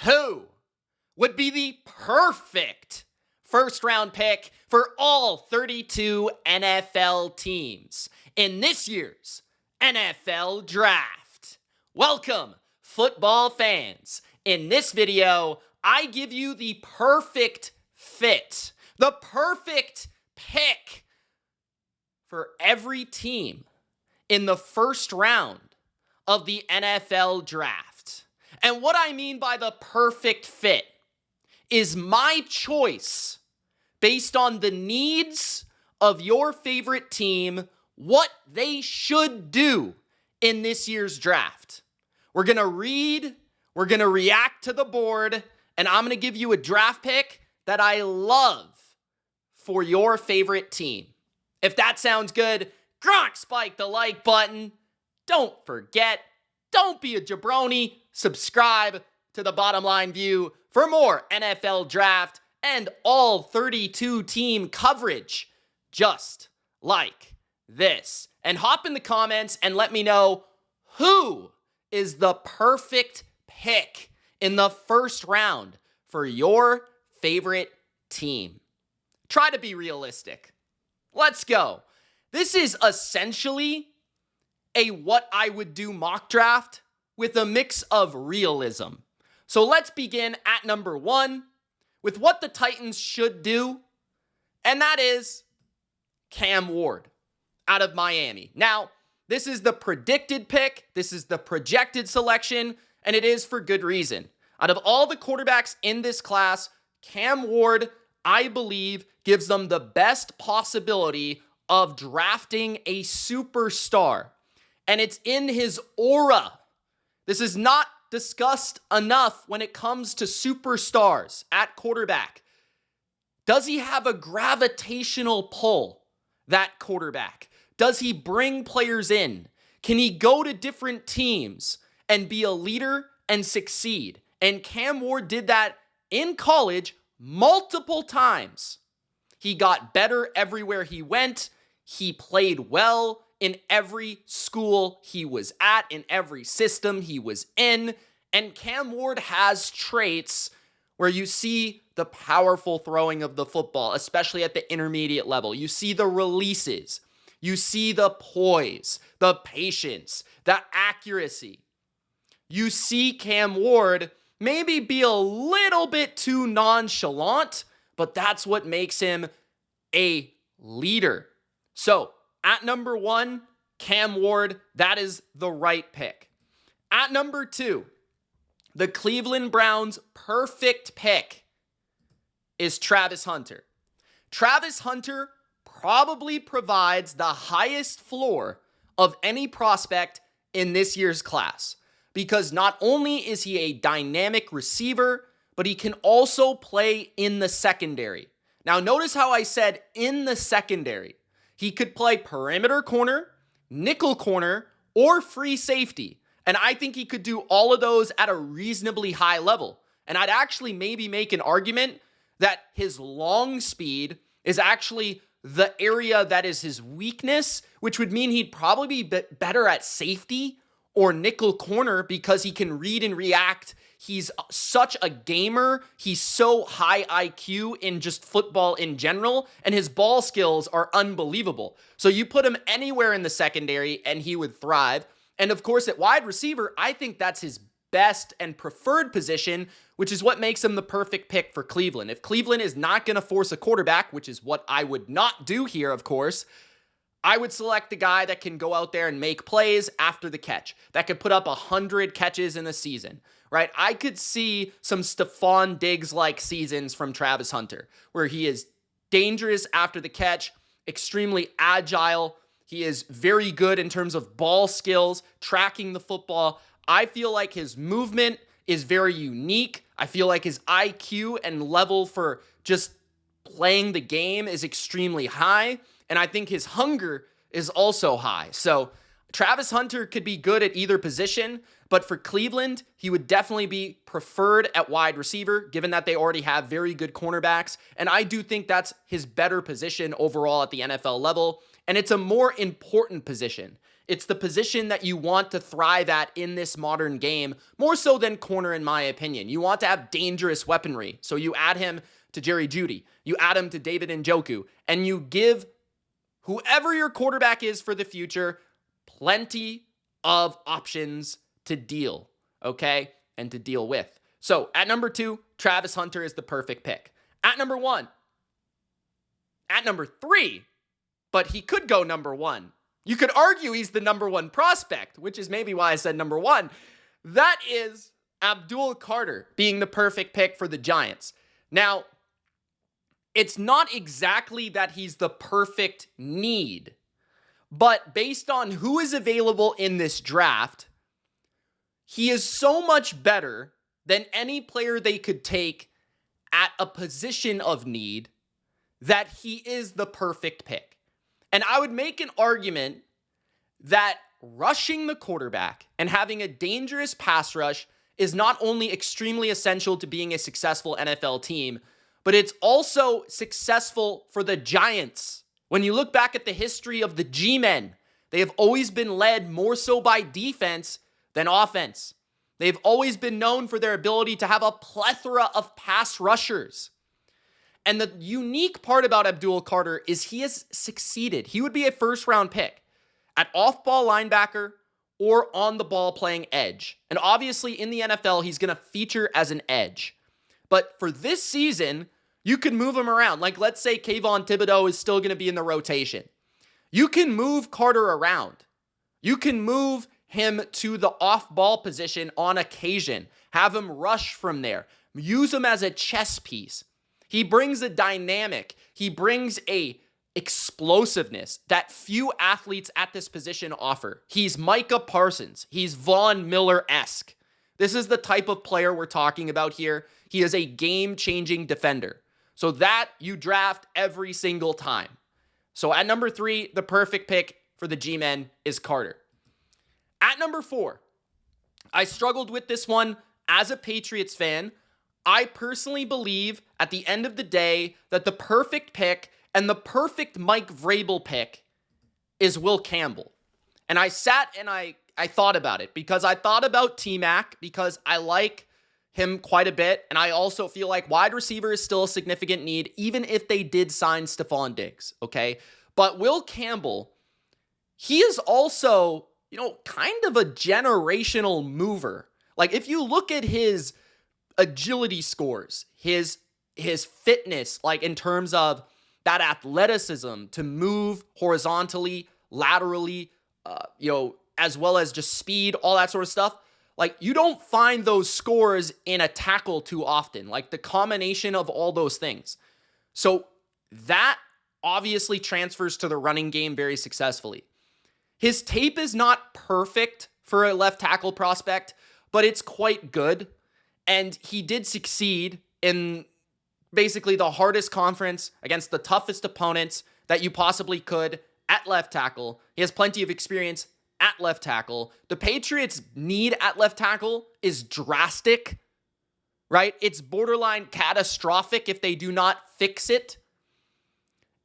who would be the perfect first round pick for all 32 NFL teams in this year's NFL Draft. Welcome, football fans. In this video, I give you the perfect fit, the perfect pick for every team in the first round of the NFL Draft. And what I mean by the perfect fit is my choice based on the needs of your favorite team, what they should do in this year's draft. We're going to read, we're going to react to the board, and I'm going to give you a draft pick that I love for your favorite team. If that sounds good, spike the like button. Don't forget, don't be a jabroni. Subscribe to The Bottom Line View for more NFL draft and all 32 team coverage just like this. And hop in the comments and let me know who is the perfect pick in the first round for your favorite team. Try to be realistic. Let's go. This is essentially a what I would do mock draft with a mix of realism. So let's begin at number 1 with what the Titans should do, and that is Cam Ward out of Miami. Now, this is the predicted pick, this is the projected selection, and it is for good reason. Out of all the quarterbacks in this class, Cam Ward, I believe, gives them the best possibility of drafting a superstar. And it's in his aura. This is not discussed enough when it comes to superstars at quarterback. Does he have a gravitational pull, that quarterback? Does he bring players in? Can he go to different teams and be a leader and succeed? And Cam Ward did that in college multiple times. He got better everywhere he went. He played well in every school he was at, in every system he was in. And Cam Ward has traits where you see the powerful throwing of the football, especially at the intermediate level. You see the releases. You see the poise, the patience, the accuracy. You see Cam Ward maybe be a little bit too nonchalant, but that's what makes him a leader. So, at number 1, Cam Ward, that is the right pick. At number 2, the Cleveland Browns' perfect pick is Travis Hunter. Travis Hunter probably provides the highest floor of any prospect in this year's class because not only is he a dynamic receiver, but he can also play in the secondary. Now, notice how I said in the secondary. He could play perimeter corner, nickel corner, or free safety. And I think he could do all of those at a reasonably high level. And I'd actually maybe make an argument that his long speed is actually the area that is his weakness, which would mean he'd probably be better at safety or nickel corner because he can read and react. He's such a gamer. He's so high IQ in just football in general, and his ball skills are unbelievable. So you put him anywhere in the secondary, and he would thrive. And of course, at wide receiver, I think that's his best and preferred position, which is what makes him the perfect pick for Cleveland. If Cleveland is not going to force a quarterback, which is what I would not do here, of course, I would select the guy that can go out there and make plays after the catch, that could put up 100 catches in a season, right? I could see some Stephon Diggs-like seasons from Travis Hunter, where he is dangerous after the catch, extremely agile. He is very good in terms of ball skills, tracking the football. I feel like his movement is very unique. I feel like his IQ and level for just playing the game is extremely high. And I think his hunger is also high. So Travis Hunter could be good at either position, but for Cleveland, he would definitely be preferred at wide receiver, given that they already have very good cornerbacks. And I do think that's his better position overall at the NFL level. And it's a more important position. It's the position that you want to thrive at in this modern game, more so than corner, in my opinion. You want to have dangerous weaponry. So you add him to Jerry Jeudy, you add him to David Njoku, and you give whoever your quarterback is for the future plenty of options to deal, okay? And to deal with. So at number 2, Travis Hunter is the perfect pick. At number 1, at number 3, but he could go number 1. You could argue he's the number 1 prospect, which is maybe why I said number 1. That is Abdul Carter being the perfect pick for the Giants. Now, it's not exactly that he's the perfect need, but based on who is available in this draft, he is so much better than any player they could take at a position of need that he is the perfect pick. And I would make an argument that rushing the quarterback and having a dangerous pass rush is not only extremely essential to being a successful NFL team, but it's also successful for the Giants. When you look back at the history of the G-Men, they have always been led more so by defense than offense. They've always been known for their ability to have a plethora of pass rushers. And the unique part about Abdul Carter is he has succeeded. He would be a first-round pick at off-ball linebacker or on the ball playing edge. And obviously in the NFL, he's going to feature as an edge. But for this season, you can move him around. Like, let's say Kayvon Thibodeau is still going to be in the rotation. You can move Carter around. You can move him to the off-ball position on occasion. Have him rush from there. Use him as a chess piece. He brings a dynamic. He brings a explosiveness that few athletes at this position offer. He's Micah Parsons. He's Von Miller-esque. This is the type of player we're talking about here. He is a game-changing defender. So that you draft every single time. So at number 3, the perfect pick for the G-Men is Carter. At number 4, I struggled with this one as a Patriots fan. I personally believe at the end of the day that the perfect pick and the perfect Mike Vrabel pick is Will Campbell. And I sat and I thought about it because I thought about T-Mac because I like him quite a bit. And I also feel like wide receiver is still a significant need, even if they did sign Stephon Diggs, okay? But Will Campbell, he is also, kind of a generational mover. Like, if you look at his agility scores, his fitness, like in terms of that athleticism to move horizontally, laterally, as well as just speed, all that sort of stuff. Like, you don't find those scores in a tackle too often, like the combination of all those things. So that obviously transfers to the running game very successfully. His tape is not perfect for a left tackle prospect, but it's quite good. And he did succeed in basically the hardest conference against the toughest opponents that you possibly could at left tackle. He has plenty of experience at left tackle. The Patriots' need at left tackle is drastic, right? It's borderline catastrophic if they do not fix it.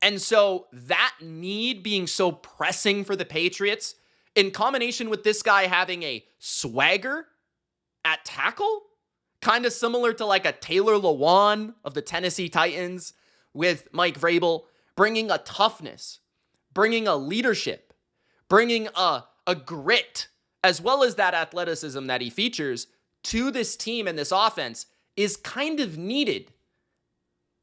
And so that need being so pressing for the Patriots, in combination with this guy having a swagger at tackle, kind of similar to like a Taylor Lewan of the Tennessee Titans with Mike Vrabel, bringing a toughness, bringing a leadership, bringing a grit, as well as that athleticism that he features to this team and this offense is kind of needed,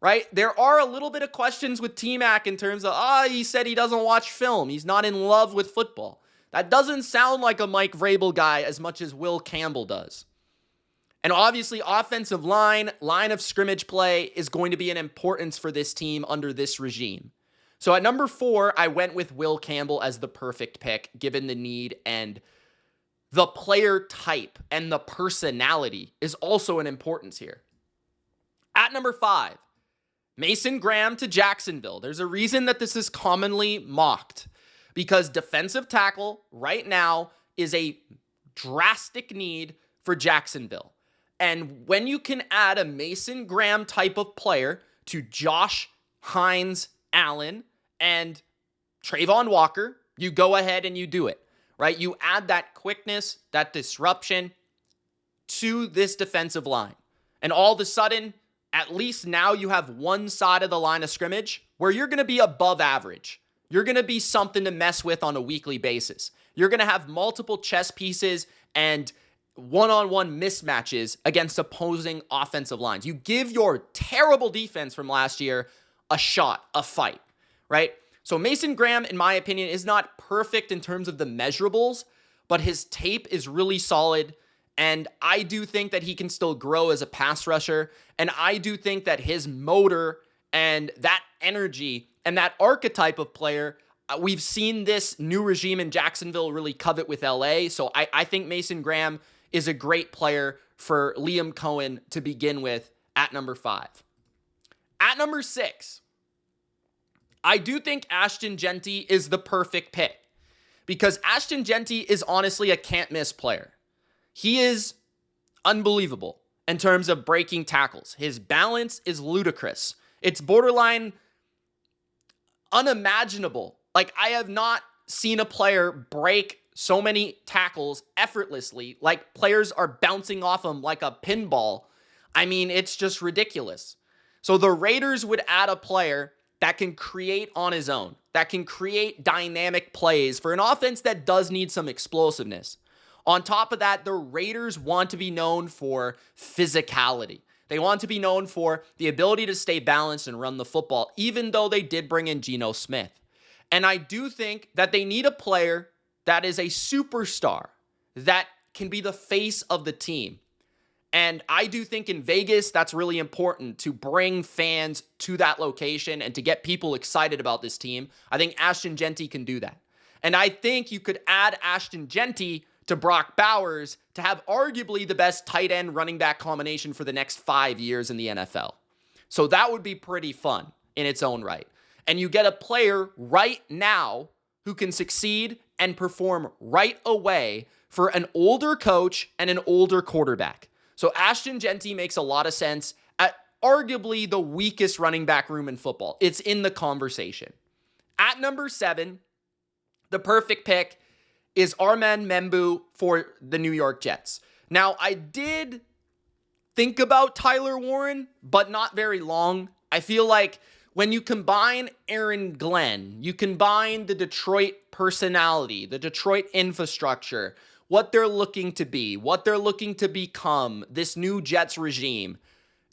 right? There are a little bit of questions with T-Mac in terms of, he said he doesn't watch film. He's not in love with football. That doesn't sound like a Mike Vrabel guy as much as Will Campbell does. And obviously, offensive line of scrimmage play is going to be an importance for this team under this regime. So at number 4, I went with Will Campbell as the perfect pick, given the need, and the player type and the personality is also an importance here. At number 5, Mason Graham to Jacksonville. There's a reason that this is commonly mocked, because defensive tackle right now is a drastic need for Jacksonville. And when you can add a Mason Graham type of player to Josh Hines Allen and Trayvon Walker, you go ahead and you do it, right? You add that quickness, that disruption to this defensive line. And all of a sudden, at least now you have one side of the line of scrimmage where you're going to be above average. You're going to be something to mess with on a weekly basis. You're going to have multiple chess pieces and one-on-one mismatches against opposing offensive lines. You give your terrible defense from last year a shot, a fight, right? So Mason Graham, in my opinion, is not perfect in terms of the measurables, but his tape is really solid. And I do think that he can still grow as a pass rusher. And I do think that his motor and that energy and that archetype of player, we've seen this new regime in Jacksonville really covet with LA. So I think Mason Graham is a great player for Liam Cohen to begin with at number 5. At number 6, I do think Ashton Jeanty is the perfect pick because Ashton Jeanty is honestly a can't-miss player. He is unbelievable in terms of breaking tackles. His balance is ludicrous. It's borderline unimaginable. Like, I have not seen a player break so many tackles effortlessly, like players are bouncing off him like a pinball. I mean, it's just ridiculous. So the Raiders would add a player that can create on his own, that can create dynamic plays for an offense that does need some explosiveness. On top of that, the Raiders want to be known for physicality. They want to be known for the ability to stay balanced and run the football, even though they did bring in Geno Smith. And I do think that they need a player that is a superstar that can be the face of the team. And I do think in Vegas, that's really important to bring fans to that location and to get people excited about this team. I think Ashton Jeanty can do that. And I think you could add Ashton Jeanty to Brock Bowers to have arguably the best tight end running back combination for the next 5 years in the NFL. So that would be pretty fun in its own right. And you get a player right now who can succeed and perform right away for an older coach and an older quarterback. So Ashton Jeanty makes a lot of sense at arguably the weakest running back room in football. It's in the conversation. At number 7, the perfect pick is Armand Membu for the New York Jets. Now, I did think about Tyler Warren, but not very long. I feel like when you combine Aaron Glenn, you combine the Detroit personality, the Detroit infrastructure, what they're looking to be, what they're looking to become, this new Jets regime,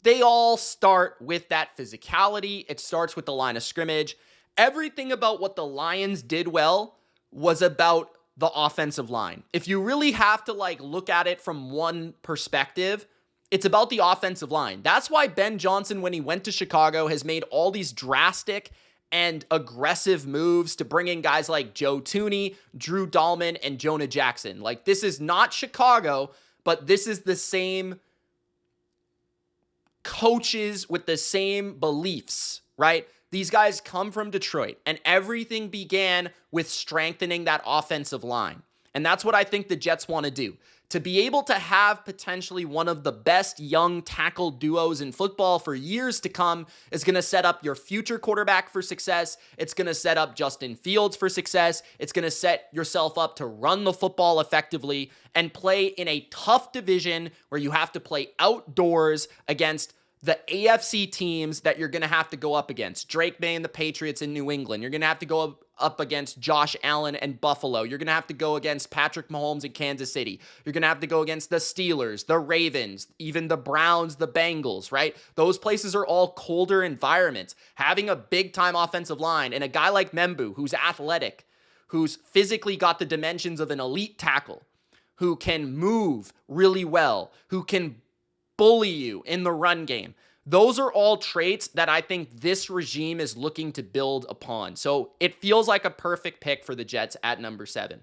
they all start with that physicality. It starts with the line of scrimmage. Everything about what the Lions did well was about the offensive line. If you really have to look at it from one perspective, it's about the offensive line. That's why Ben Johnson, when he went to Chicago, has made all these drastic and aggressive moves to bring in guys like Joe Thuney, Drew Dahlman, and Jonah Jackson. This is not Chicago, but this is the same coaches with the same beliefs, right? These guys come from Detroit, and everything began with strengthening that offensive line. And that's what I think the Jets want to do. To be able to have potentially one of the best young tackle duos in football for years to come is going to set up your future quarterback for success. It's going to set up Justin Fields for success. It's going to set yourself up to run the football effectively and play in a tough division where you have to play outdoors against the AFC teams that you're going to have to go up against. Drake May and the Patriots in New England. You're going to have to go up against Josh Allen and Buffalo. You're going to have to go against Patrick Mahomes in Kansas City. You're going to have to go against the Steelers, the Ravens, even the Browns, the Bengals, right? Those places are all colder environments. Having a big-time offensive line and a guy like Membu, who's athletic, who's physically got the dimensions of an elite tackle, who can move really well, who can bully you in the run game. Those are all traits that I think this regime is looking to build upon. So it feels like a perfect pick for the Jets at number 7.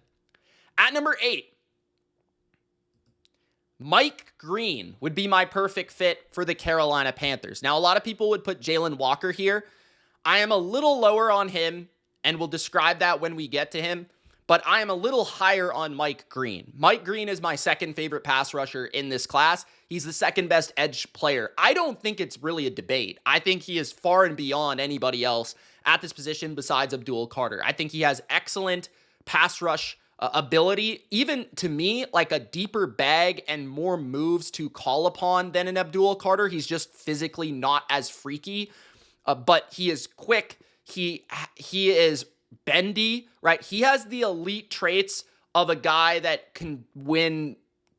At number 8, Mike Green would be my perfect fit for the Carolina Panthers. Now, a lot of people would put Jalen Walker here. I am a little lower on him, and we'll describe that when we get to him. But I am a little higher on Mike Green. Mike Green is my second favorite pass rusher in this class. He's the second best edge player. I don't think it's really a debate. I think he is far and beyond anybody else at this position besides Abdul Carter. I think he has excellent pass rush ability, even to me, like a deeper bag and more moves to call upon than an Abdul Carter. He's just physically not as freaky, but he is quick. He is bendy, right? He has the elite traits of a guy that can win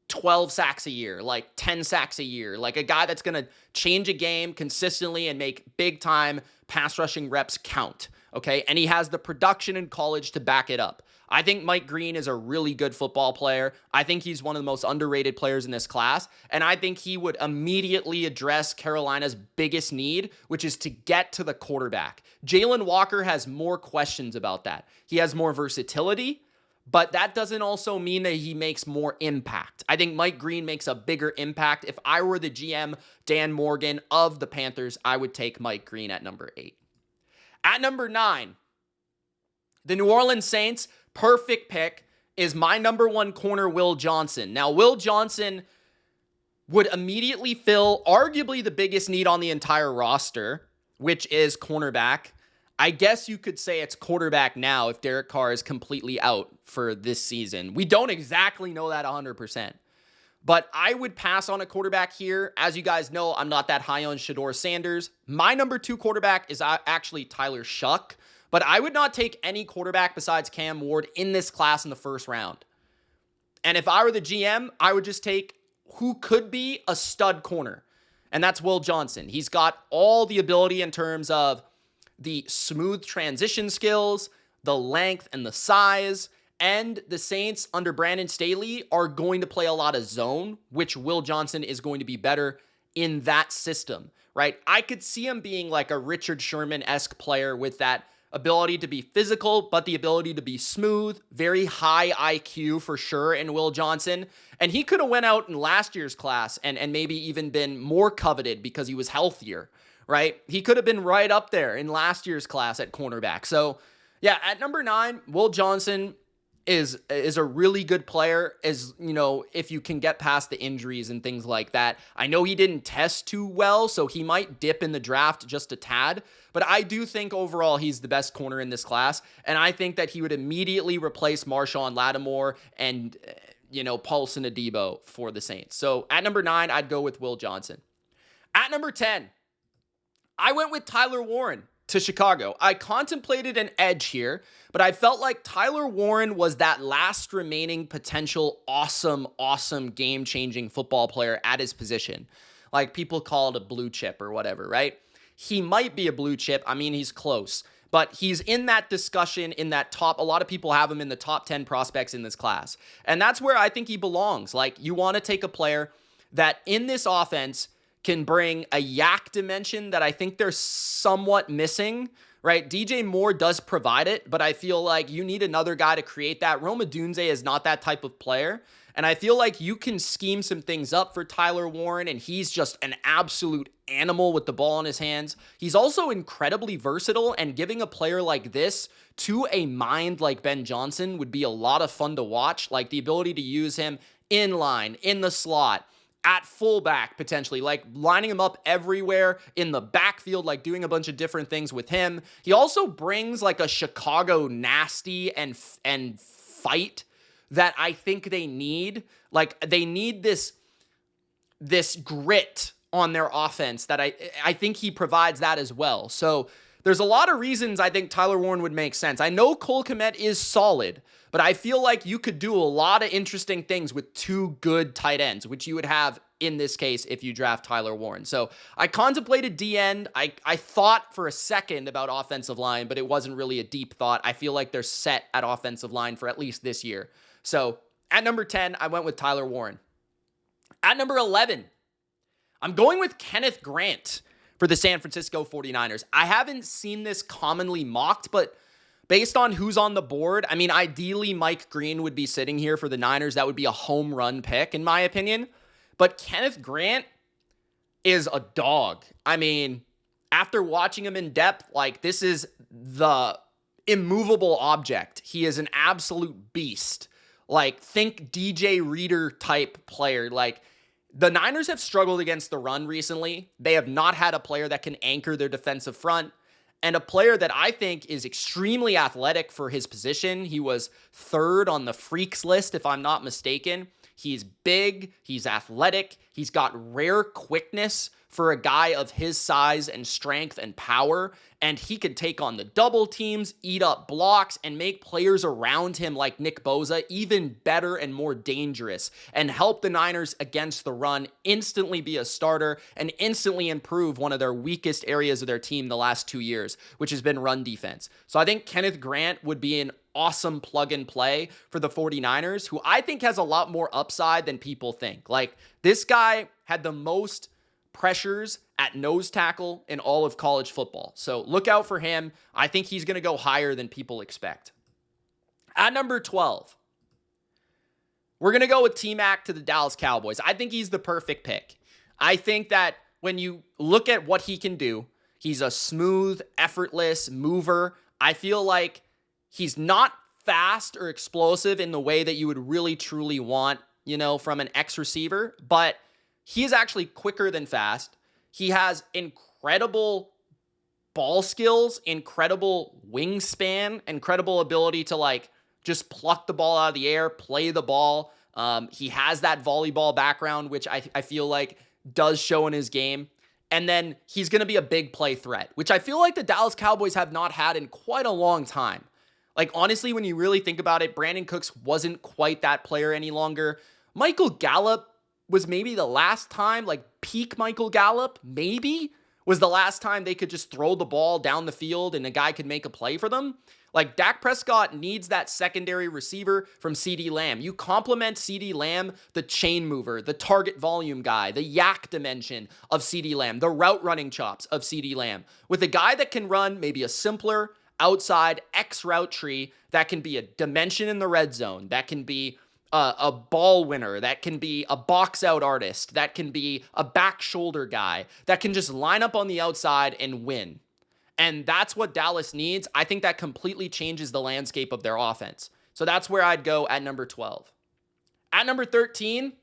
12 sacks a year, like 10 sacks a year, like a guy that's going to change a game consistently and make big time pass rushing reps count. Okay. And he has the production in college to back it up. I think Mike Green is a really good football player. I think he's one of the most underrated players in this class. And I think he would immediately address Carolina's biggest need, which is to get to the quarterback. Jalen Walker has more questions about that. He has more versatility, but that doesn't also mean that he makes more impact. I think Mike Green makes a bigger impact. If I were the GM, Dan Morgan of the Panthers, I would take Mike Green at number 8. At number 9, the New Orleans Saints, perfect pick, is my number 1 corner, Will Johnson. Now, Will Johnson would immediately fill arguably the biggest need on the entire roster, which is cornerback. I guess you could say it's quarterback now if Derek Carr is completely out for this season. We don't exactly know that 100%. But I would pass on a quarterback here. As you guys know, I'm not that high on Shedeur Sanders. My number 2 quarterback is actually Tyler Shuck. But I would not take any quarterback besides Cam Ward in this class in the first round. And if I were the GM, I would just take who could be a stud corner. And that's Will Johnson. He's got all the ability in terms of the smooth transition skills, the length and the size, and the Saints under Brandon Staley are going to play a lot of zone, which Will Johnson is going to be better in that system, right? I could see him being like a Richard Sherman-esque player with that ability to be physical, but the ability to be smooth, very high IQ for sure in Will Johnson. And he could have went out in last year's class and maybe even been more coveted because he was healthier, right? He could have been right up there in last year's class at cornerback. So yeah, at number 9, Will Johnson is a really good player, as you know, if you can get past the injuries and things like that. I know he didn't test too well, so he might dip in the draft just a tad, but I do think overall he's the best corner in this class, and I think that he would immediately replace Marshawn Lattimore and Paulson Adebo for the Saints. So at number 9, I'd go with Will Johnson. At number 10, I went with Tyler Warren to Chicago. I contemplated an edge here, but I felt like Tyler Warren was that last remaining potential awesome game-changing football player at his position. Like people call it a blue chip or whatever, right? He might be a blue chip. I mean, he's close, but he's in that discussion in that top. A lot of people have him in the top 10 prospects in this class. And that's where I think he belongs. Like you want to take a player that in this offense can bring a yak dimension that I think they're somewhat missing, right? DJ Moore does provide it, but I feel like you need another guy to create that. Rome Odunze is not that type of player, and I feel like you can scheme some things up for Tyler Warren, and he's just an absolute animal with the ball in his hands. He's also incredibly versatile, and giving a player like this to a mind like Ben Johnson would be a lot of fun to watch, like the ability to use him in line, in the slot, at fullback, potentially, like lining him up everywhere in the backfield, like doing a bunch of different things with him. He also brings like a Chicago nasty and fight that I think they need. Like they need this grit on their offense that I think he provides that as well. So there's a lot of reasons I think Tyler Warren would make sense. I know Cole Kmet is solid, but I feel like you could do a lot of interesting things with 2 good tight ends, which you would have in this case if you draft Tyler Warren. So I contemplated D-end. I thought for a second about offensive line, but it wasn't really a deep thought. I feel like they're set at offensive line for at least this year. So at number 10, I went with Tyler Warren. At number 11, I'm going with Kenneth Grant for the San Francisco 49ers. I haven't seen this commonly mocked, but based on who's on the board, I mean, ideally Mike Green would be sitting here for the Niners. That would be a home run pick, in my opinion. But Kenneth Grant is a dog. I mean, after watching him in depth, like this is the immovable object. He is an absolute beast. Like think DJ Reader type player. Like the Niners have struggled against the run recently. They have not had a player that can anchor their defensive front. and a player that I think is extremely athletic for his position. He was third on the freaks list, if I'm not mistaken. He's big, he's athletic, he's got rare quickness for a guy of his size and strength and power, and he can take on the double teams, eat up blocks, and make players around him like Nick Bosa even better and more dangerous, and help the Niners against the run instantly be a starter and instantly improve one of their weakest areas of their team the last 2 years, which has been run defense. So I think Kenneth Grant would be an awesome plug and play for the 49ers, who I think has a lot more upside than people think. Like, this guy had the most pressures at nose tackle in all of college football. So look out for him. I think he's going to go higher than people expect. At number 12, we're going to go with T-Mac to the Dallas Cowboys. I think he's the perfect pick. I think that when you look at what he can do, he's a smooth, effortless mover. I feel like he's not fast or explosive in the way that you would really truly want, from an X receiver, but he's actually quicker than fast. He has incredible ball skills, incredible wingspan, incredible ability to just pluck the ball out of the air, play the ball. He has that volleyball background, which I feel like does show in his game. And then he's going to be a big play threat, which I feel like the Dallas Cowboys have not had in quite a long time. Honestly, when you really think about it, Brandon Cooks wasn't quite that player any longer. Michael Gallup was maybe the last time, peak Michael Gallup, maybe, was the last time they could just throw the ball down the field and a guy could make a play for them. Dak Prescott needs that secondary receiver from CeeDee Lamb. You complement CeeDee Lamb, the chain mover, the target volume guy, the yak dimension of CeeDee Lamb, the route running chops of CeeDee Lamb, with a guy that can run maybe a simpler outside X route tree that can be a dimension in the red zone, that can be a ball winner, that can be a box out artist, that can be a back shoulder guy, that can just line up on the outside and win. And that's what Dallas needs. I think that completely changes the landscape of their offense. So that's where I'd go at number 12. At number 13,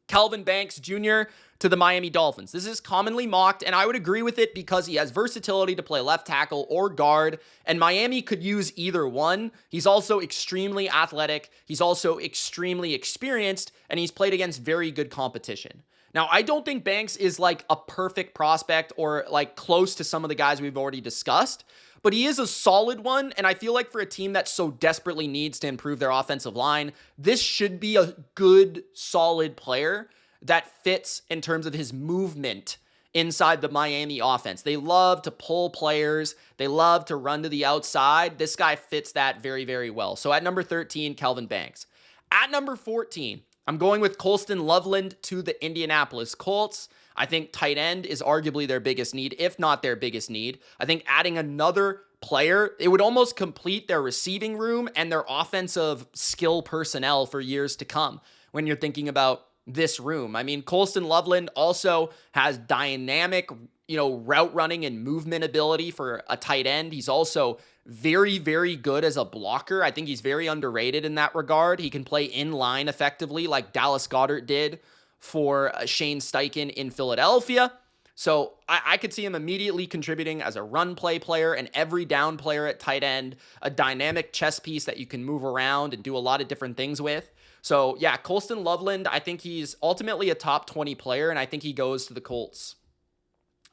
Kelvin Banks Jr. to the Miami Dolphins. This is commonly mocked, and I would agree with it because he has versatility to play left tackle or guard, and Miami could use either one. He's also extremely athletic. He's also extremely experienced, and he's played against very good competition. Now, I don't think Banks is a perfect prospect or close to some of the guys we've already discussed, but he is a solid one, and I feel like for a team that so desperately needs to improve their offensive line, this should be a good, solid player that fits in terms of his movement inside the Miami offense. They love to pull players. They love to run to the outside. This guy fits that very, very well. So at number 13, Kelvin Banks. At number 14, I'm going with Colston Loveland to the Indianapolis Colts. I think tight end is arguably their biggest need, if not their biggest need. I think adding another player, it would almost complete their receiving room and their offensive skill personnel for years to come when you're thinking about this room. I mean, Colston Loveland also has dynamic, route running and movement ability for a tight end. He's also very, very good as a blocker. I think he's very underrated in that regard. He can play in line effectively like Dallas Goedert did for Shane Steichen in Philadelphia. So I could see him immediately contributing as a run play player, an every down player at tight end, a dynamic chess piece that you can move around and do a lot of different things with. So yeah, Colston Loveland, I think he's ultimately a top 20 player, and I think he goes to the Colts.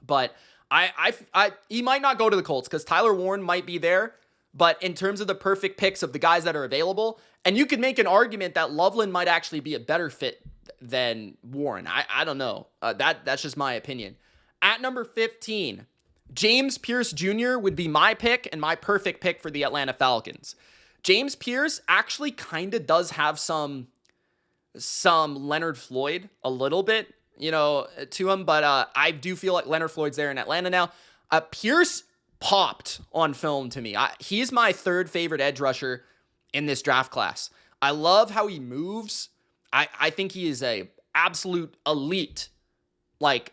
But he might not go to the Colts because Tyler Warren might be there. But in terms of the perfect picks of the guys that are available, and you could make an argument that Loveland might actually be a better fit than Warren. I don't know. That's just my opinion. At number 15, James Pierce Jr. would be my pick and my perfect pick for the Atlanta Falcons. James Pierce actually kind of does have some Leonard Floyd a little bit, to him, but I do feel like Leonard Floyd's there in Atlanta now. Pierce popped on film to me. He's my third favorite edge rusher in this draft class. I love how he moves. I think he is a absolute elite,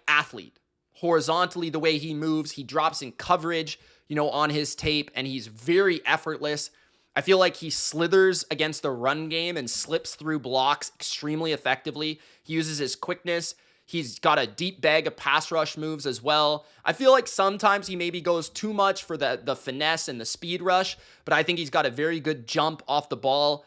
athlete. Horizontally, the way he moves, he drops in coverage, on his tape, and he's very effortless. I feel like he slithers against the run game and slips through blocks extremely effectively. He uses his quickness. He's got a deep bag of pass rush moves as well. I feel like sometimes he maybe goes too much for the finesse and the speed rush, but I think he's got a very good jump off the ball.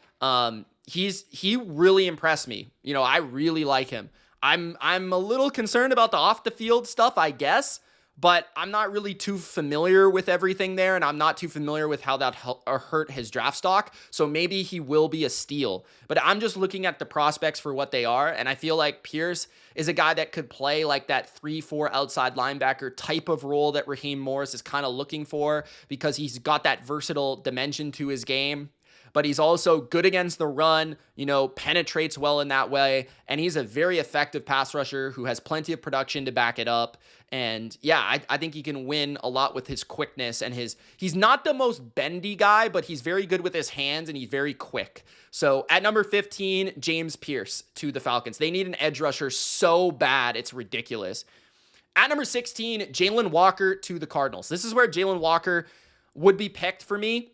He really impressed me. I really like him. I'm a little concerned about the off the field stuff, I guess, but I'm not really too familiar with everything there, and I'm not too familiar with how that hurt his draft stock, so maybe he will be a steal. But I'm just looking at the prospects for what they are, and I feel like Pierce is a guy that could play like that 3-4 outside linebacker type of role that Raheem Morris is kind of looking for, because he's got that versatile dimension to his game. But he's also good against the run, penetrates well in that way. And he's a very effective pass rusher who has plenty of production to back it up. And yeah, I think he can win a lot with his quickness and he's not the most bendy guy, but he's very good with his hands and he's very quick. So at number 15, James Pierce to the Falcons. They need an edge rusher so bad, it's ridiculous. At number 16, Jalen Walker to the Cardinals. This is where Jalen Walker would be picked for me.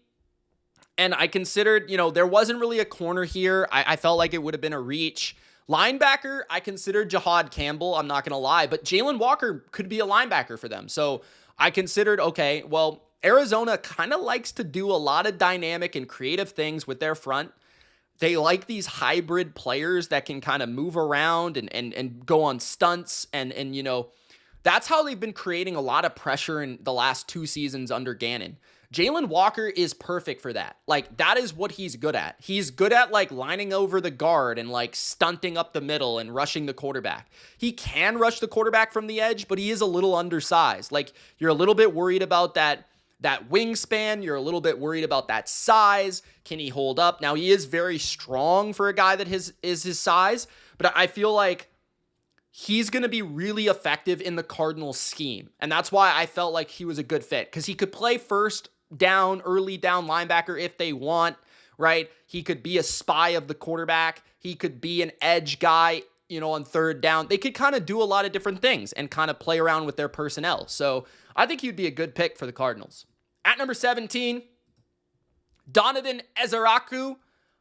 And I considered, there wasn't really a corner here. I felt like it would have been a reach. Linebacker, I considered Jahad Campbell. I'm not going to lie. But Jalen Walker could be a linebacker for them. So I considered, okay, well, Arizona kind of likes to do a lot of dynamic and creative things with their front. They like these hybrid players that can kind of move around and go on stunts. And that's how they've been creating a lot of pressure in the last 2 seasons under Gannon. Jalen Walker is perfect for that. Like, that is what he's good at. He's good at, like, lining over the guard and, like, stunting up the middle and rushing the quarterback. He can rush the quarterback from the edge, but he is a little undersized. Like, you're a little bit worried about that wingspan. You're a little bit worried about that size. Can he hold up? Now, he is very strong for a guy that is his size, but I feel like he's going to be really effective in the Cardinals scheme. And that's why I felt like he was a good fit, because he could play early down linebacker if they want, right? He could be a spy of the quarterback. He could be an edge guy, on third down. They could kind of do a lot of different things and kind of play around with their personnel. So I think he'd be a good pick for the Cardinals. At number 17, Donovan Ezaraku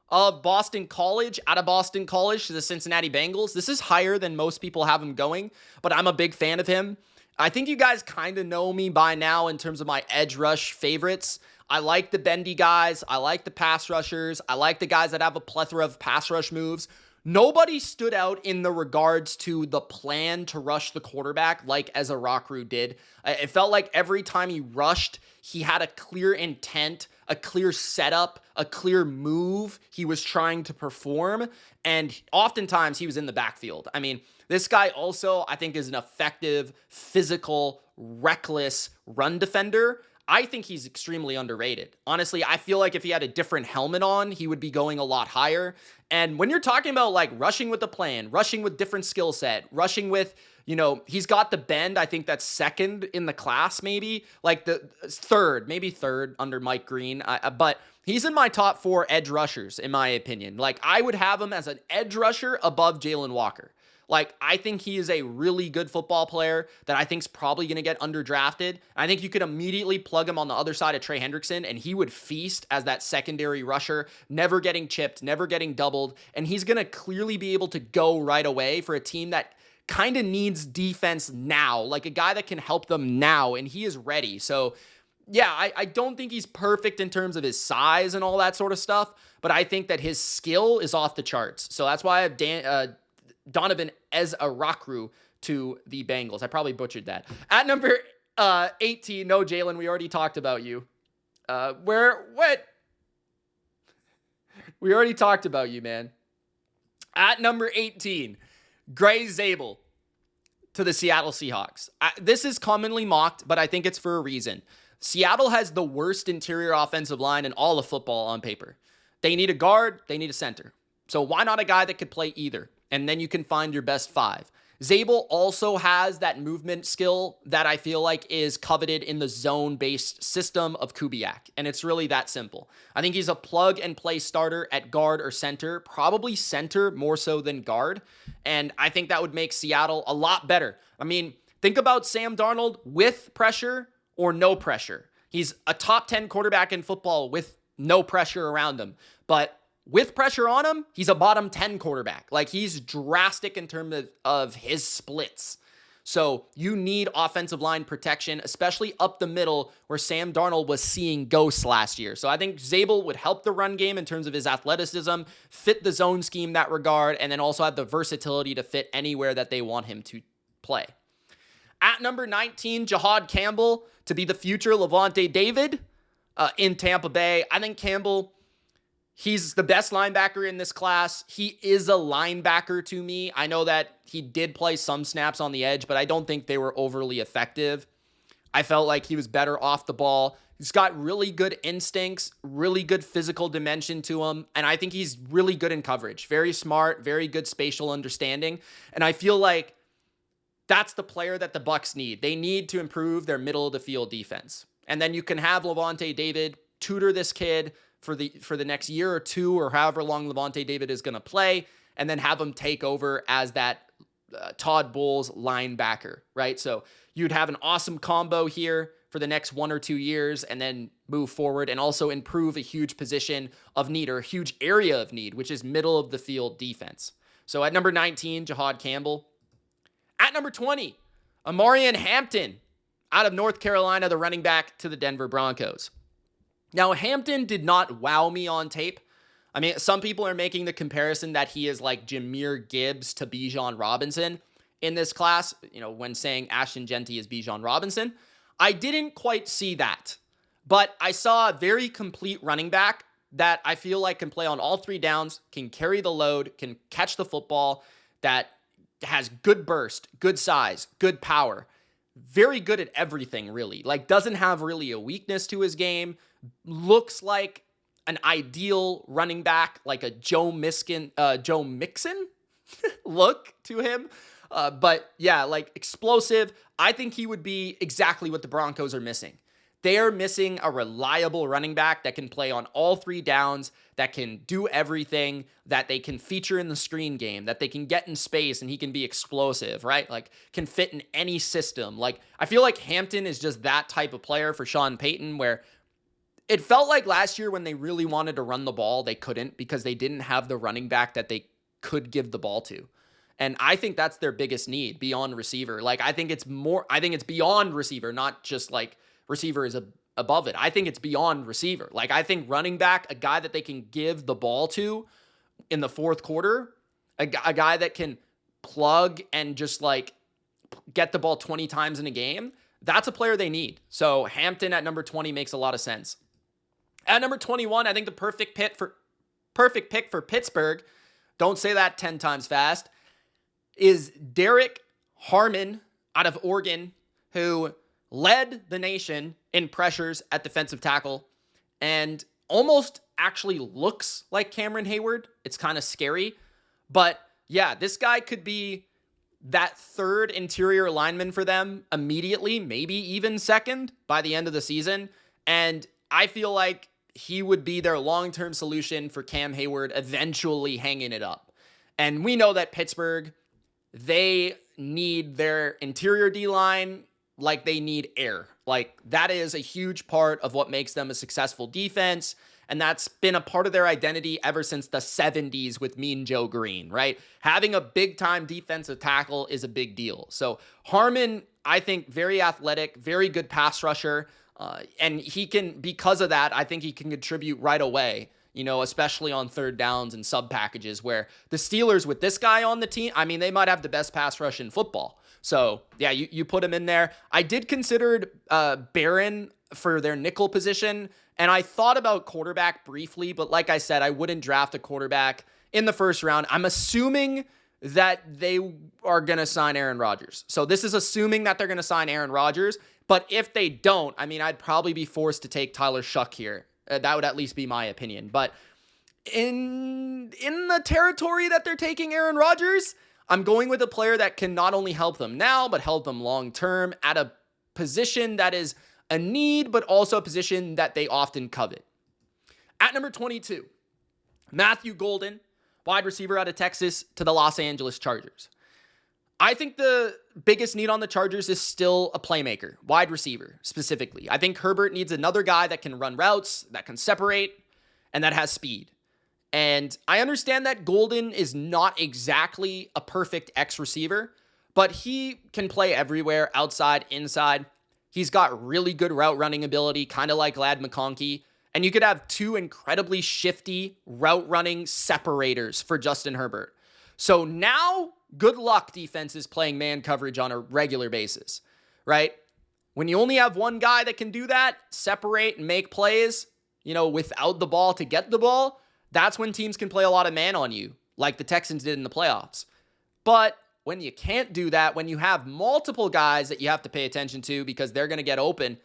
of Boston College, out of Boston College to the Cincinnati Bengals. This is higher than most people have him going, but I'm a big fan of him. I think you guys kind of know me by now in terms of my edge rush favorites. I like the bendy guys. I like the pass rushers. I like the guys that have a plethora of pass rush moves. Nobody stood out in the regards to the plan to rush the quarterback like Ezaraku did. It felt like every time he rushed, he had a clear intent, a clear setup, a clear move he was trying to perform, and oftentimes he was in the backfield. I mean, this guy also, I think, is an effective, physical, reckless run defender. I think he's extremely underrated. Honestly, I feel like if he had a different helmet on, he would be going a lot higher. And when you're talking about like rushing with the plan, rushing with different skill set, rushing with, he's got the bend. I think that's second in the class, maybe like the third under Mike Green. But he's in my top 4 edge rushers, in my opinion. Like, I would have him as an edge rusher above Jalen Walker. Like, I think he is a really good football player that I think is probably going to get underdrafted. I think you could immediately plug him on the other side of Trey Hendrickson, and he would feast as that secondary rusher, never getting chipped, never getting doubled, and he's going to clearly be able to go right away for a team that kind of needs defense now, like a guy that can help them now, and he is ready. So, yeah, I don't think he's perfect in terms of his size and all that sort of stuff, but I think that his skill is off the charts. So that's why I have Donovan Ezaraku to the Bengals. I probably butchered that. At number 18, no, Jalen, we already talked about you. What? We already talked about you, man. At number 18, Gray Zabel to the Seattle Seahawks. This is commonly mocked, but I think it's for a reason. Seattle has the worst interior offensive line in all of football on paper. They need a guard, they need a center. So why not a guy that could play either? And then you can find your best 5. Zabel also has that movement skill that I feel like is coveted in the zone-based system of Kubiak. And it's really that simple. I think he's a plug-and-play starter at guard or center, probably center more so than guard. And I think that would make Seattle a lot better. I mean, think about Sam Darnold with pressure or no pressure. He's a top 10 quarterback in football with no pressure around him. But with pressure on him, he's a bottom 10 quarterback. Like, he's drastic in terms of his splits. So you need offensive line protection, especially up the middle where Sam Darnold was seeing ghosts last year. So I think Zabel would help the run game in terms of his athleticism, fit the zone scheme that regard, and then also have the versatility to fit anywhere that they want him to play. At number 19, Jahad Campbell to be the future Levante David in Tampa Bay. I think Campbell, he's the best linebacker in this class. He is a linebacker to me. I know that he did play some snaps on the edge, but I don't think they were overly effective. I felt like he was better off the ball. He's got really good instincts, really good physical dimension to him, and I think he's really good in coverage. Very smart, very good spatial understanding, and I feel like that's the player that the Bucs need. They need to improve their middle of the field defense. And then you can have Levante David tutor this kid for the next year or two, or however long Levante David is going to play, and then have him take over as that Todd Bowles linebacker, right? So you'd have an awesome combo here for the next 1 or 2 years, and then move forward and also improve a huge position of need, or a huge area of need, which is middle of the field defense. So at number 19, Jahad Campbell. At number 20, Amarian Hampton out of North Carolina, the running back to the Denver Broncos. Now, Hampton did not wow me on tape. I mean, some people are making the comparison that he is like Jahmyr Gibbs to Bijan Robinson in this class, when saying Ashton Jeanty is Bijan Robinson. I didn't quite see that, but I saw a very complete running back that I feel like can play on all 3 downs, can carry the load, can catch the football, that has good burst, good size, good power, very good at everything, really. Like, doesn't have really a weakness to his game, looks like an ideal running back, like a Joe Mixon look to him. But yeah, like explosive. I think he would be exactly what the Broncos are missing. They are missing a reliable running back that can play on all 3 downs, that can do everything, that they can feature in the screen game, that they can get in space and he can be explosive, right? Like, can fit in any system. Like, I feel like Hampton is just that type of player for Sean Payton, where it felt like last year when they really wanted to run the ball, they couldn't because they didn't have the running back that they could give the ball to. And I think that's their biggest need beyond receiver. Like, I think it's beyond receiver, not just like receiver is above it. I think it's beyond receiver. Like, I think running back, a guy that they can give the ball to in the fourth quarter, a guy that can plug and just like get the ball 20 times in a game, that's a player they need. So Hampton at number 20 makes a lot of sense. At number 21, I think the perfect pick for Pittsburgh, don't say that 10 times fast, is Derek Harmon out of Oregon, who led the nation in pressures at defensive tackle and almost actually looks like Cameron Hayward. It's kind of scary. But yeah, this guy could be that third interior lineman for them immediately, maybe even second by the end of the season. And I feel like he would be their long-term solution for Cam Hayward eventually hanging it up. And we know that Pittsburgh, they need their interior D-line like they need air. Like, that is a huge part of what makes them a successful defense. And that's been a part of their identity ever since the 70s with Mean Joe Green, right? Having a big-time defensive tackle is a big deal. So Harmon, I think, very athletic, very good pass rusher. And he can, because of that, I think he can contribute right away, especially on third downs and sub packages, where the Steelers with this guy on the team, I mean, they might have the best pass rush in football. So yeah, you put him in there. I did consider Barron for their nickel position, and I thought about quarterback briefly, but like I said, I wouldn't draft a quarterback in the first round. I'm assuming that they are going to sign Aaron Rodgers. So this is assuming that they're going to sign Aaron Rodgers. But if they don't, I mean, I'd probably be forced to take Tyler Shuck here. That would at least be my opinion. But in the territory that they're taking Aaron Rodgers, I'm going with a player that can not only help them now, but help them long term at a position that is a need, but also a position that they often covet. At number 22, Matthew Golden, wide receiver out of Texas to the Los Angeles Chargers. I think the biggest need on the Chargers is still a playmaker, wide receiver specifically. I think Herbert needs another guy that can run routes, that can separate, and that has speed. And I understand that Golden is not exactly a perfect X receiver, but he can play everywhere, outside, inside. He's got really good route running ability, kind of like Lad McConkey. And you could have two incredibly shifty route running separators for Justin Herbert. So now, good luck defenses playing man coverage on a regular basis, right? When you only have one guy that can do that, separate and make plays, without the ball to get the ball, that's when teams can play a lot of man on you, like the Texans did in the playoffs. But when you can't do that, when you have multiple guys that you have to pay attention to because they're going to get open,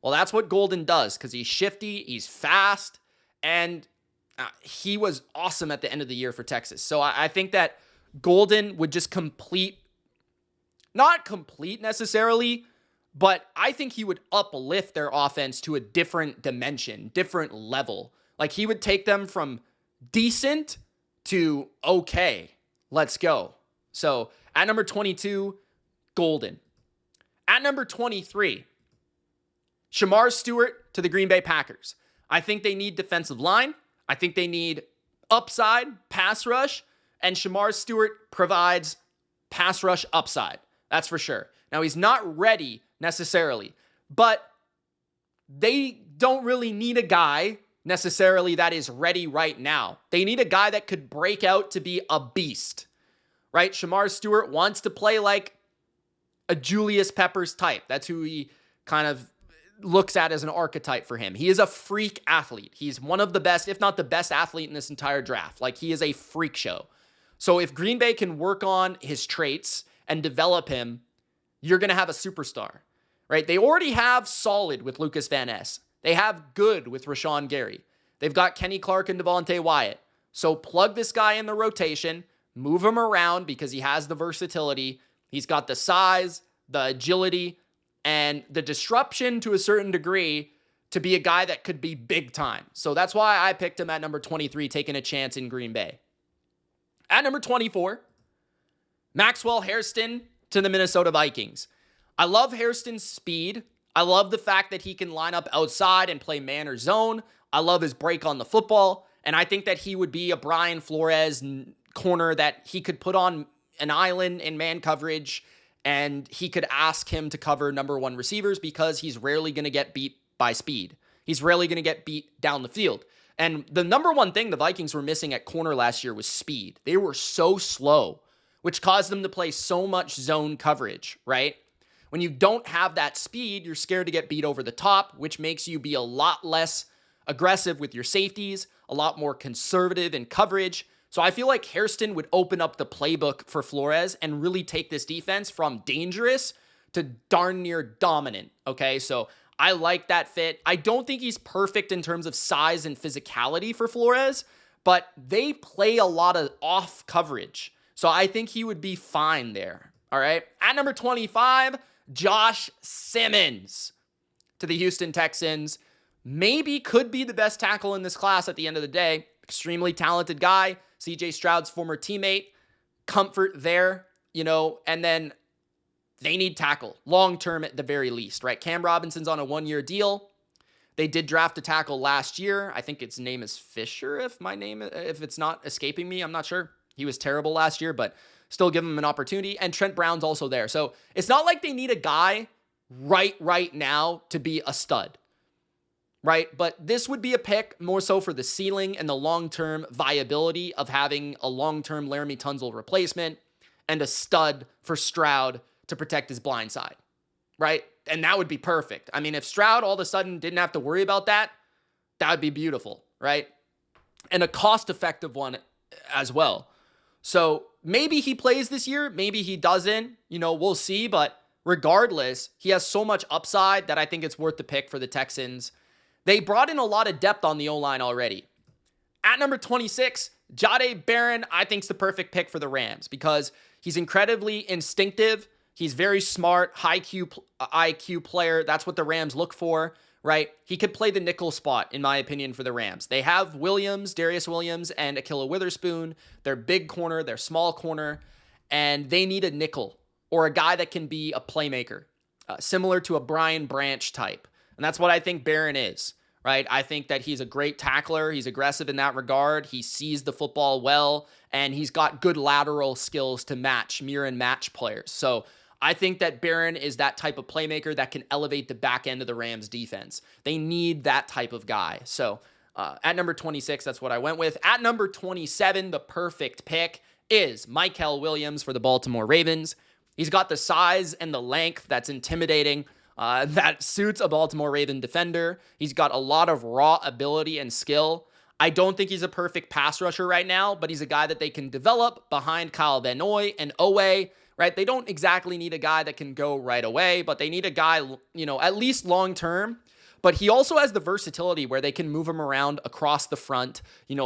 well, that's what Golden does because he's shifty, he's fast, and he was awesome at the end of the year for Texas. So I think that Golden would just not complete necessarily, but I think he would uplift their offense to a different dimension, different level. Like he would take them from decent to okay, let's go. So at number 22, Golden. At number 23, Shamar Stewart to the Green Bay Packers. I think they need defensive line. I think they need upside, pass rush, and Shamar Stewart provides pass rush upside. That's for sure. Now, he's not ready necessarily, but they don't really need a guy necessarily that is ready right now. They need a guy that could break out to be a beast, right? Shamar Stewart wants to play like a Julius Peppers type. That's who he kind of looks at as an archetype for him. He is a freak athlete. He's one of the best, if not the best athlete in this entire draft. Like he is a freak show. So if Green Bay can work on his traits and develop him, you're going to have a superstar, right? They already have solid with Lucas Van Ness. They have good with Rashawn Gary. They've got Kenny Clark and Devontae Wyatt. So plug this guy in the rotation, move him around because he has the versatility. He's got the size, the agility, and the disruption to a certain degree to be a guy that could be big time. So that's why I picked him at number 23, taking a chance in Green Bay. At number 24, Maxwell Hairston to the Minnesota Vikings. I love Hairston's speed. I love the fact that he can line up outside and play man or zone. I love his break on the football. And I think that he would be a Brian Flores corner that he could put on an island in man coverage, and he could ask him to cover number one receivers because he's rarely going to get beat by speed. He's rarely going to get beat down the field. And the number one thing the Vikings were missing at corner last year was speed. They were so slow, which caused them to play so much zone coverage, right? When you don't have that speed, you're scared to get beat over the top, which makes you be a lot less aggressive with your safeties, a lot more conservative in coverage. So I feel like Hairston would open up the playbook for Flores and really take this defense from dangerous to darn near dominant, okay? So I like that fit. I don't think he's perfect in terms of size and physicality for Flores, but they play a lot of off coverage. So I think he would be fine there, all right? At number 25, Josh Simmons to the Houston Texans. Maybe could be the best tackle in this class at the end of the day. Extremely talented guy. CJ Stroud's former teammate. Comfort there, and then they need tackle long-term at the very least, right? Cam Robinson's on a 1-year deal. They did draft a tackle last year. I think its name is Fisher, if it's not escaping me. I'm not sure. He was terrible last year, but still give him an opportunity. And Trent Brown's also there. So it's not like they need a guy right now to be a stud, right? But this would be a pick more so for the ceiling and the long-term viability of having a long-term Laramie Tunsil replacement and a stud for Stroud to protect his blind side, right? And that would be perfect. I mean, if Stroud all of a sudden didn't have to worry about that, that would be beautiful, right? And a cost-effective one as well. So maybe he plays this year, maybe he doesn't, we'll see. But regardless, he has so much upside that I think it's worth the pick for the Texans. They brought in a lot of depth on the O-line already. At number 26, Jahdae Barron, I think, is the perfect pick for the Rams because he's incredibly instinctive. He's very smart, high IQ player. That's what the Rams look for, right? He could play the nickel spot, in my opinion, for the Rams. They have Darius Williams, and Ahkello Witherspoon. They're big corner, they're small corner, and they need a nickel or a guy that can be a playmaker, similar to a Brian Branch type. And that's what I think Barron is, right? I think that he's a great tackler. He's aggressive in that regard. He sees the football well, and he's got good lateral skills to mirror and match players. So I think that Barron is that type of playmaker that can elevate the back end of the Rams defense. They need that type of guy. So at number 26, that's what I went with. At number 27, the perfect pick is Mykel Williams for the Baltimore Ravens. He's got the size and the length that's intimidating, that suits a Baltimore Raven defender. He's got a lot of raw ability and skill. I don't think he's a perfect pass rusher right now, but he's a guy that they can develop behind Kyle Van Noy and Owe, right? They don't exactly need a guy that can go right away, but they need a guy, at least long term. But he also has the versatility where they can move him around across the front,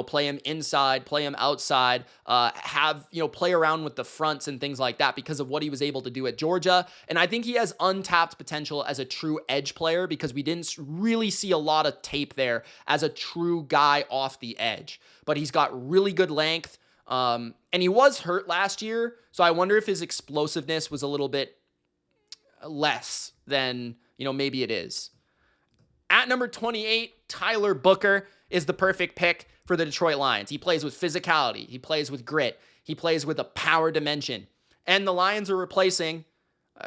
play him inside, play him outside, play around with the fronts and things like that because of what he was able to do at Georgia. And I think he has untapped potential as a true edge player because we didn't really see a lot of tape there as a true guy off the edge. But he's got really good length, and he was hurt last year, so I wonder if his explosiveness was a little bit less than, maybe it is. At number 28, Tyler Booker is the perfect pick for the Detroit Lions. He plays with physicality. He plays with grit. He plays with a power dimension. And the Lions are replacing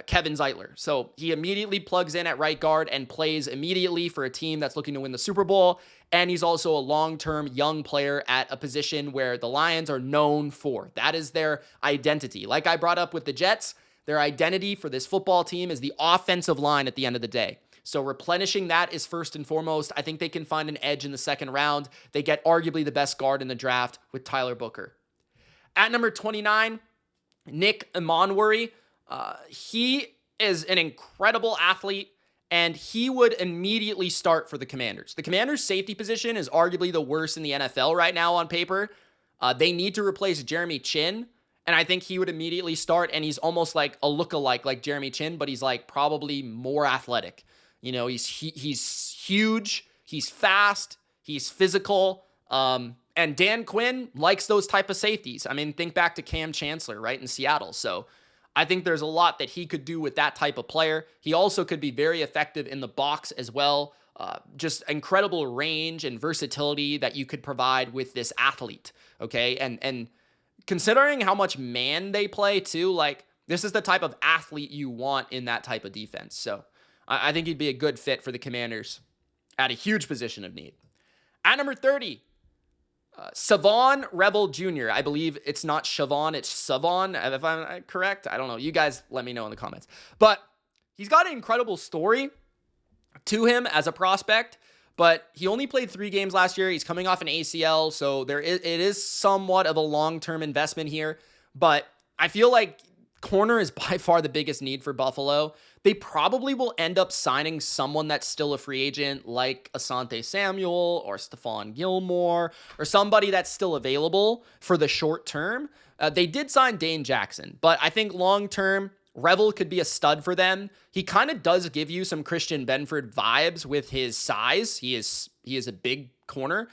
Kevin Zeitler. So he immediately plugs in at right guard and plays immediately for a team that's looking to win the Super Bowl. And he's also a long-term young player at a position where the Lions are known for. That is their identity. Like I brought up with the Jets, their identity for this football team is the offensive line at the end of the day. So replenishing that is first and foremost. I think they can find an edge in the second round. They get arguably the best guard in the draft with Tyler Booker. At number 29, Nick Emonwori. He is an incredible athlete, and he would immediately start for the Commanders. The Commanders' safety position is arguably the worst in the NFL right now on paper. They need to replace Jeremy Chin, and I think he would immediately start, and he's almost like a lookalike like Jeremy Chin, but he's like probably more athletic. He's huge, he's fast, he's physical, and Dan Quinn likes those type of safeties. I mean, think back to Cam Chancellor, right, in Seattle. So I think there's a lot that he could do with that type of player. He also could be very effective in the box as well. Just incredible range and versatility that you could provide with this athlete, okay? And considering how much man they play too, like this is the type of athlete you want in that type of defense. So I think he'd be a good fit for the Commanders at a huge position of need. At number 30, Savon Rebel Jr. I believe it's not Chavon, it's Savon, if I'm correct. I don't know. You guys let me know in the comments. But he's got an incredible story to him as a prospect, but he only played 3 games last year. He's coming off an ACL, so it is somewhat of a long-term investment here. But I feel like corner is by far the biggest need for Buffalo. They probably will end up signing someone that's still a free agent like Asante Samuel or Stephon Gilmore or somebody that's still available for the short term. They did sign Dane Jackson, but I think long term, Revel could be a stud for them. He kind of does give you some Christian Benford vibes with his size. He is a big corner.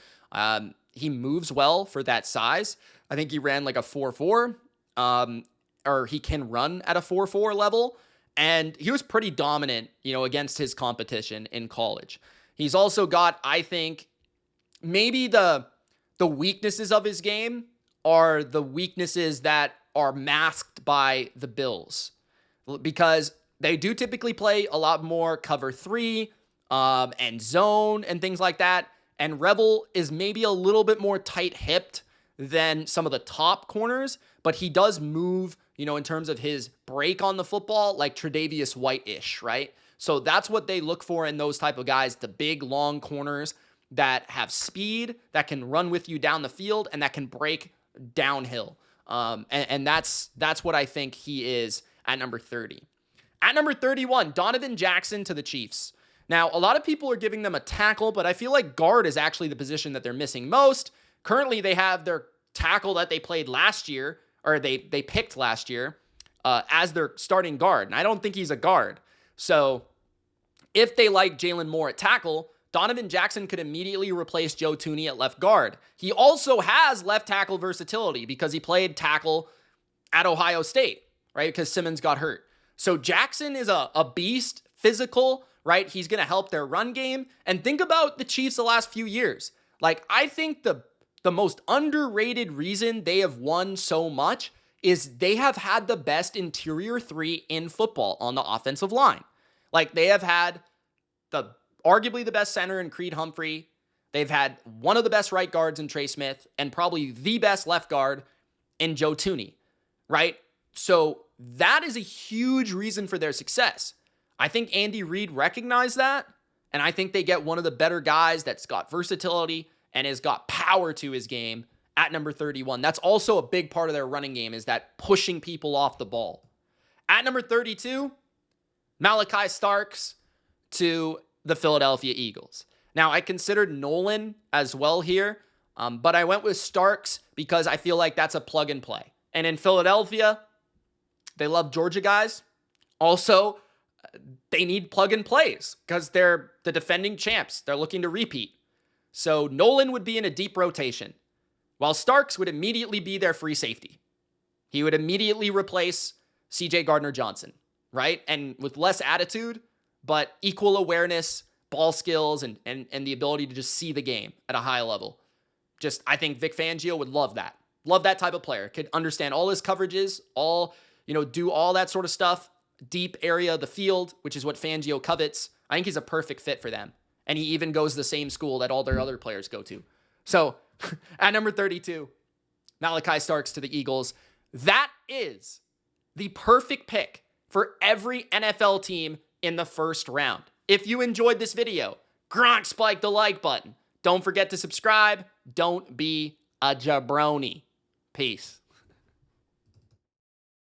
He moves well for that size. I think he ran like a 4.4, or he can run at a 4.4 level. And he was pretty dominant, against his competition in college. He's also got, I think, maybe the weaknesses of his game are the weaknesses that are masked by the Bills. Because they do typically play a lot more cover 3 and zone and things like that. And Rebel is maybe a little bit more tight-hipped than some of the top corners, but he does move, in terms of his break on the football, like Tre'Davious White-ish, right? So that's what they look for in those type of guys, the big, long corners that have speed, that can run with you down the field, and that can break downhill. And that's what I think he is at number 30. At number 31, Donovan Jackson to the Chiefs. Now, a lot of people are giving them a tackle, but I feel like guard is actually the position that they're missing most. Currently, they have their tackle that they played last year, or they picked last year, as their starting guard. And I don't think he's a guard. So if they like Jalen Moore at tackle, Donovan Jackson could immediately replace Joe Thuney at left guard. He also has left tackle versatility because he played tackle at Ohio State, right? Because Simmons got hurt. So Jackson is a beast, physical, right? He's going to help their run game. And think about the Chiefs the last few years. Like, I think the most underrated reason they have won so much is they have had the best interior three in football on the offensive line. Like, they have had arguably the best center in Creed Humphrey. They've had one of the best right guards in Trey Smith and probably the best left guard in Joe Thuney, right? So that is a huge reason for their success. I think Andy Reid recognized that, and I think they get one of the better guys that's got versatility and has got power to his game at number 31. That's also a big part of their running game, is that pushing people off the ball. At number 32, Malachi Starks to the Philadelphia Eagles. Now, I considered Nolan as well here, but I went with Starks because I feel like that's a plug and play. And in Philadelphia, they love Georgia guys. Also, they need plug and plays because they're the defending champs. They're looking to repeat. So Nolan would be in a deep rotation, while Starks would immediately be their free safety. He would immediately replace CJ Gardner-Johnson, right? And with less attitude, but equal awareness, ball skills, and the ability to just see the game at a high level. Just, I think Vic Fangio would love that. Love that type of player. Could understand all his coverages, do all that sort of stuff. Deep area of the field, which is what Fangio covets. I think he's a perfect fit for them. And he even goes to the same school that all their other players go to. So, at number 32, Malachi Starks to the Eagles. That is the perfect pick for every NFL team in the first round. If you enjoyed this video, spike the like button. Don't forget to subscribe. Don't be a jabroni. Peace.